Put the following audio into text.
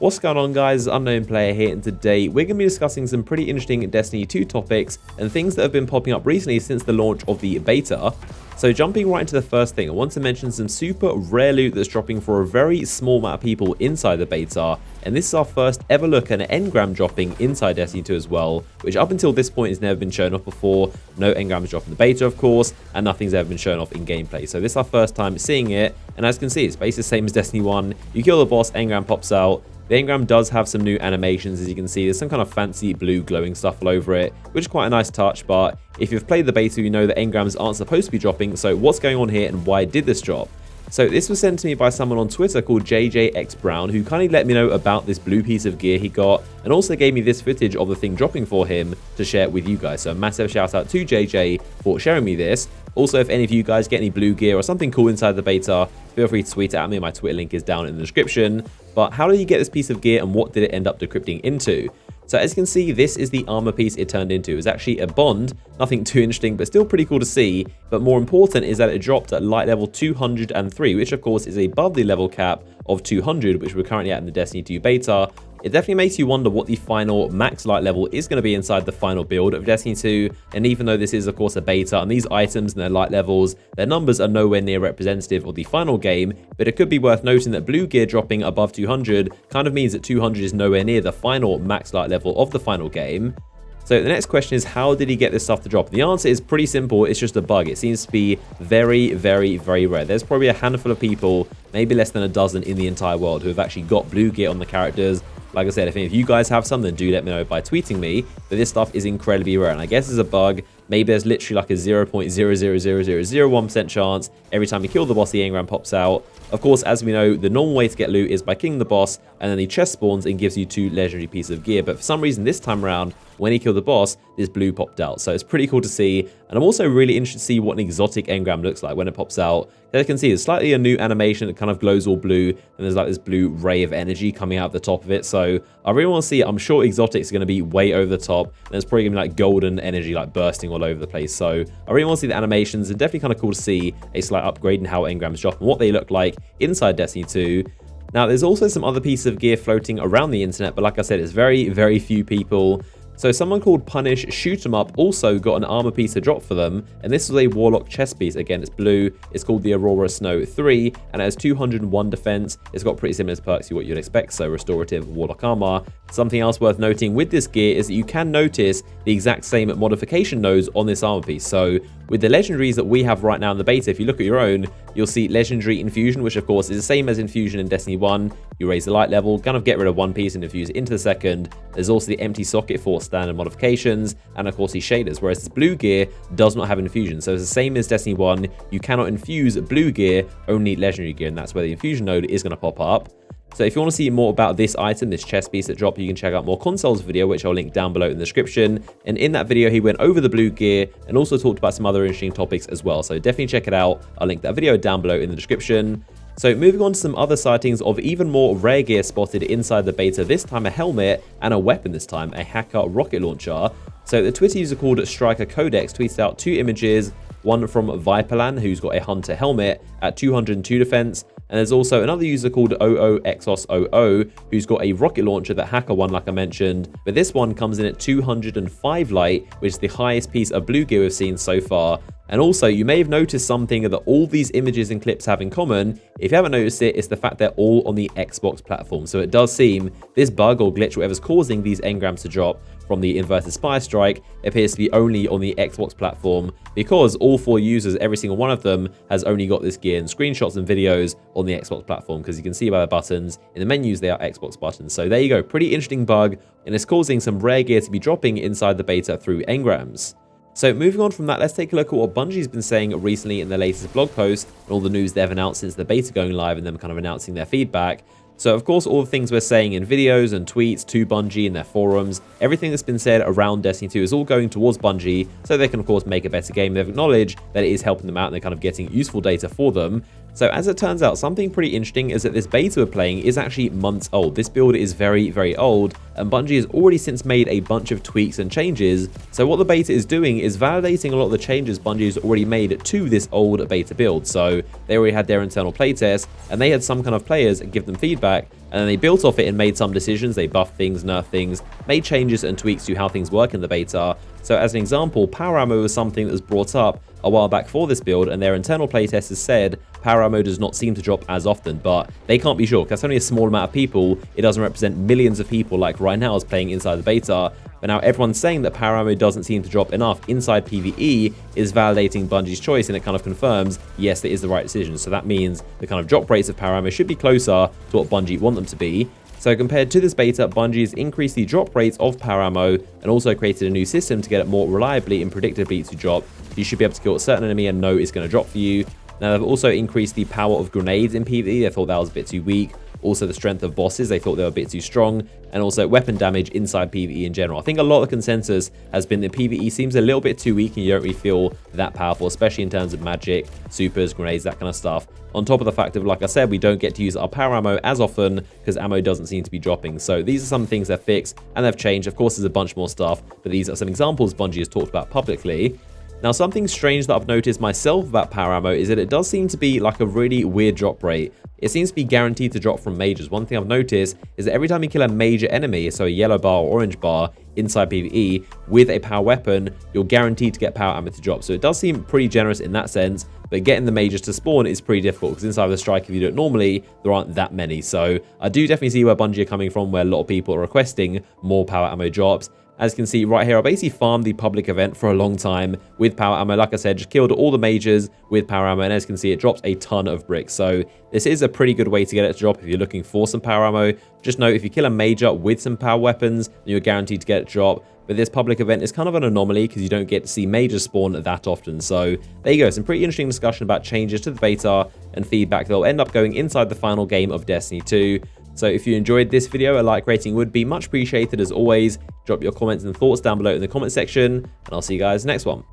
What's going on, guys? Unknown Player here, and today we're going to be discussing some pretty interesting Destiny 2 topics and things that have been popping up recently since the launch of the beta. So jumping right into the first thing, I want to mention some super rare loot that's dropping for a very small amount of people inside the beta, and this is our first ever look at an engram dropping inside Destiny 2 as well, which up until this point has never been shown off before. No engrams drop in the beta, of course, and nothing's ever been shown off in gameplay. So this is our first time seeing it, and as you can see, it's basically the same as Destiny 1. You kill the boss, engram pops out. The engram does have some new animations, as you can see. There's some kind of fancy blue glowing stuff all over it, which is quite a nice touch, but if you've played the beta, you know that engrams aren't supposed to be dropping, so what's going on here and why did this drop? So this was sent to me by someone on Twitter called JJXBrown, who kindly let me know about this blue piece of gear he got, and also gave me this footage of the thing dropping for him to share it with you guys. So a massive shout out to JJ for sharing me this. Also, if any of you guys get any blue gear or something cool inside the beta, feel free to tweet it at me. My Twitter link is down in the description. But how did you get this piece of gear and what did it end up decrypting into? So as you can see, this is the armor piece it turned into. It's actually a bond, nothing too interesting, but still pretty cool to see. But more important is that it dropped at light level 203, which of course is above the level cap of 200, which we're currently at in the Destiny 2 beta. It definitely makes you wonder what the final max light level is going to be inside the final build of Destiny 2, and even though this is of course a beta, and these items and their light levels, their numbers are nowhere near representative of the final game, but it could be worth noting that blue gear dropping above 200 kind of means that 200 is nowhere near the final max light level of the final game. So the next question is, how did he get this stuff to drop? The answer is pretty simple. It's just a bug. It seems to be very, very, very rare. There's probably a handful of people, maybe less than a dozen in the entire world, who have actually got blue gear on the characters. Like I said, if any of you guys have some, then do let me know by tweeting me. But this stuff is incredibly rare, and I guess it's a bug. Maybe there's literally like a 0.0000001% chance every time you kill the boss, the engram pops out. Of course, as we know, the normal way to get loot is by killing the boss, and then the chest spawns and gives you 2 legendary pieces of gear. But for some reason, this time around, when he killed the boss, this blue popped out. So it's pretty cool to see. And I'm also really interested to see what an exotic engram looks like when it pops out. As you can see, there's slightly a new animation that kind of glows all blue, and there's like this blue ray of energy coming out the top of it. So I really want to see it. I'm sure exotics are going to be way over the top, and there's probably going to be like golden energy like bursting all over the place. So I really want to see the animations, and definitely kind of cool to see a slight upgrade in how engrams drop and what they look like inside Destiny 2. Now, there's also some other pieces of gear floating around the internet, but like I said, it's very, very few people. So someone called Punish Shoot 'em Up also got an armor piece to drop for them, and this was a Warlock chest piece. Again, it's blue, it's called the Aurora Snow 3, and it has 201 defense. It's got pretty similar perks to what you'd expect, so restorative Warlock armor. Something else worth noting with this gear is that you can notice the exact same modification nodes on this armor piece. So with the legendaries that we have right now in the beta, if you look at your own, you'll see legendary Infusion, which of course is the same as Infusion in Destiny 1. You raise the light level, kind of get rid of one piece and infuse it into the second. There's also the empty socket for standard modifications, and of course these shaders, whereas this blue gear does not have infusion. So it's the same as Destiny 1, you cannot infuse blue gear, only legendary gear, and that's where the infusion node is going to pop up. So if you want to see more about this item, this chest piece that dropped, you can check out more consoles video, which I'll link down below in the description. And in that video, he went over the blue gear and also talked about some other interesting topics as well. So definitely check it out. I'll link that video down below in the description. So moving on to some other sightings of even more rare gear spotted inside the beta, this time a helmet and a weapon this time, a hacker rocket launcher. So the Twitter user called Striker Codex tweeted out 2 images, one from Viperland, who's got a hunter helmet at 202 defense, and there's also another user called OOXOS00 who's got a rocket launcher, that hacker one like I mentioned, but this one comes in at 205 light, which is the highest piece of blue gear we've seen so far. And also, you may have noticed something that all these images and clips have in common. If you haven't noticed it, it's the fact they're all on the Xbox platform. So it does seem this bug or glitch, whatever's causing these engrams to drop from the inverted spire strike, appears to be only on the Xbox platform, because all 4 users, every single one of them, has only got this gear in screenshots and videos on the Xbox platform, because you can see by the buttons in the menus they are Xbox buttons. So there you go, pretty interesting bug, and it's causing some rare gear to be dropping inside the beta through engrams. So moving on from that, let's take a look at what Bungie's been saying recently in their latest blog post and all the news they've announced since the beta going live and them kind of announcing their feedback. So of course, all the things we're saying in videos and tweets to Bungie and their forums, everything that's been said around Destiny 2 is all going towards Bungie, so they can of course make a better game. They've acknowledged that it is helping them out and they're kind of getting useful data for them. So as it turns out, something pretty interesting is that this beta we're playing is actually months old. This build is very, very old, and Bungie has already since made a bunch of tweaks and changes. So what the beta is doing is validating a lot of the changes Bungie has already made to this old beta build. So they already had their internal playtest, and they had some kind of players give them feedback, and then they built off it and made some decisions. They buffed things, nerfed things, made changes and tweaks to how things work in the beta. So as an example, power ammo was something that was brought up a while back for this build, and their internal playtesters said power ammo does not seem to drop as often, but they can't be sure because that's only a small amount of people. It doesn't represent millions of people like right now is playing inside the beta. But now everyone's saying that power ammo doesn't seem to drop enough inside PvE is validating Bungie's choice, and it kind of confirms, yes, it is the right decision. So that means the kind of drop rates of power ammo should be closer to what Bungie want them to be. So compared to this beta, Bungie has increased the drop rates of power ammo and also created a new system to get it more reliably and predictably to drop. You should be able to kill a certain enemy and know it's going to drop for you. Now they've also increased the power of grenades in PvE. They thought that was a bit too weak. Also the strength of bosses, they thought they were a bit too strong, and also weapon damage inside PvE in general. I think a lot of the consensus has been that PvE seems a little bit too weak and you don't really feel that powerful, especially in terms of magic, supers, grenades, that kind of stuff. On top of the fact of, like I said, we don't get to use our power ammo as often because ammo doesn't seem to be dropping. So these are some things they've fixed and they've changed. Of course, there's a bunch more stuff, but these are some examples Bungie has talked about publicly. Now, something strange that I've noticed myself about power ammo is that it does seem to be like a really weird drop rate. It seems to be guaranteed to drop from majors. One thing I've noticed is that every time you kill a major enemy, so a yellow bar or orange bar inside PvE with a power weapon, you're guaranteed to get power ammo to drop. So it does seem pretty generous in that sense, but getting the majors to spawn is pretty difficult because inside of the strike, if you do it normally, there aren't that many. So I do definitely see where Bungie are coming from, where a lot of people are requesting more power ammo drops. As you can see right here, I basically farmed the public event for a long time with power ammo. Like I said, just killed all the majors with power ammo, and as you can see, it drops a ton of bricks. So this is a pretty good way to get it to drop if you're looking for some power ammo. Just note, if you kill a major with some power weapons, then you're guaranteed to get it to drop. But this public event is kind of an anomaly because you don't get to see majors spawn that often. So there you go, some pretty interesting discussion about changes to the beta and feedback that'll end up going inside the final game of Destiny 2. So if you enjoyed this video, a like rating would be much appreciated as always. Drop your comments and thoughts down below in the comment section, and I'll see you guys next one.